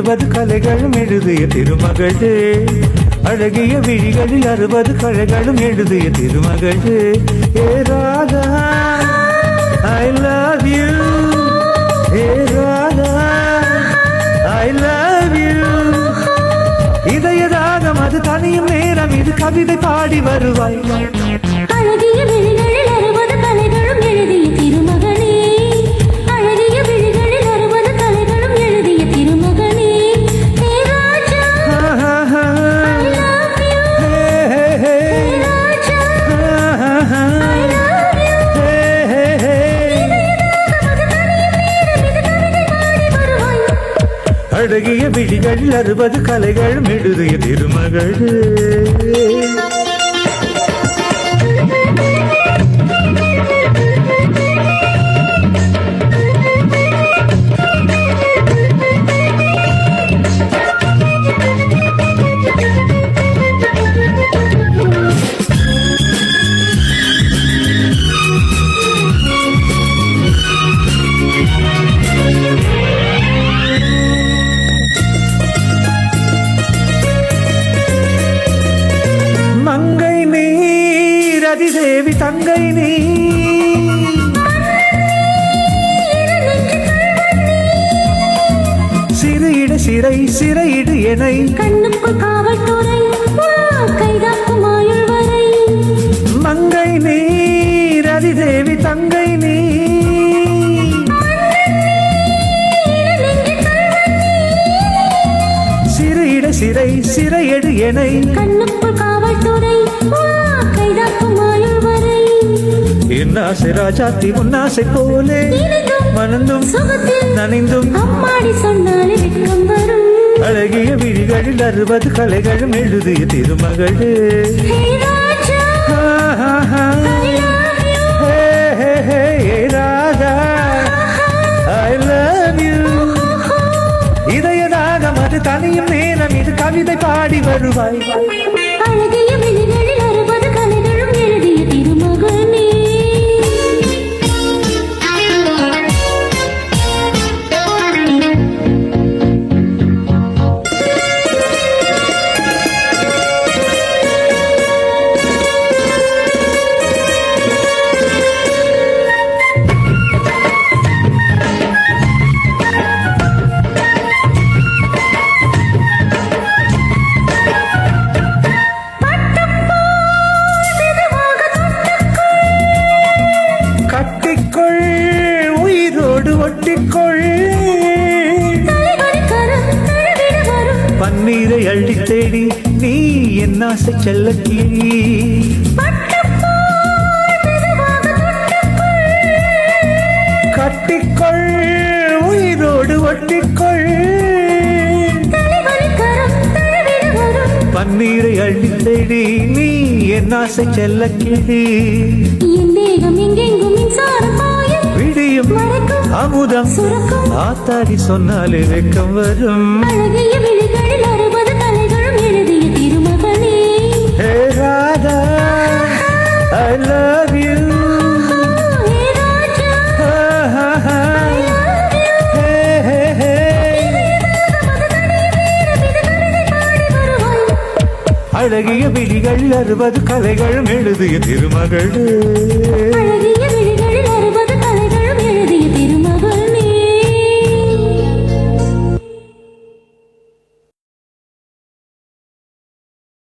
60 கலைகளும் எழுதிய திருமகளே, அழகிய விழிகளில் 60 கலைகளும் எழுதிய திருமகளே. ஏ Radha I love you, A Radha I love you. இதய ராகம் அது தனியும் நேரம், இது கவிதை பாடி வருவாய். அழகிய விழிகளில் 60 கலைகளும் எழுதிய திருமகனே, அழகிய விழிகளில் 60 கலைகளும் எழுதிய திருமகனே. ஹே ராஜா I love you, hey Raja I love you. அழகிய விழிகளில் 60 கலைகளும் எழுதிய திருமகளே. மங்கை நீர் அதிதேவி தங்கை நீ, சிறையிட சிறை சிறையிடு எனை, கண்ணுக்குள் காவல்துறை கைதாக்கும் ஆயுள் வரை. மங்கை நீர் அதிதேவி தங்கை நீ, சிறையிட சிறை சிறையிடு எனை, கண்ணுக்குள் காவல்துறை கைதாக்கும் ஆயுள் வரை. என் ஆசை ராஜாத்தி உன்னாசை போலே மணந்தும் நனைந்தும் அம்மாடி சொன்னாலே வெட்கம் வரும். அழகிய விழிகளில் 60 கலைகளும் எழுதிய திருமகளே. ஹே ராஜா I love you, hey Radha I love you. இதய ராகம் அது தனியும் நேரம், இது கவிதை பாடி வருவாய். அழகிய விழிகளில் 60 கலைகளும் எழுதிய திருமகனே. கட்டிக்கொள் உயிரோடு ஒட்டிக்கொள், பன்னீரை அள்ளி தேடி நீ என் ஆசை செல்ல கிளி. கட்டிக்கொள் உயிரோடு ஒட்டிக்கொள், பன்னீரை அள்ளி தேடி நீ என் ஆசை செல்ல கிளி. என் தேகம் எங்கெங்கும் மின்சாரம் பாயும், விடியும் மறைக்கும் அமுதம் சுரக்கும். ஆத்தாடி சொன்னாலே வெக்கம் வரும். அழகிய விழிகளில் 60 கலைகளும் எழுதிய திருமகனே. ஹே Radha I love you, hey Raja I love you. ஹே அழகிய விழிகளில் 60 கலைகளும் எழுதிய திருமகளே. அழகிய விழிகளில் 60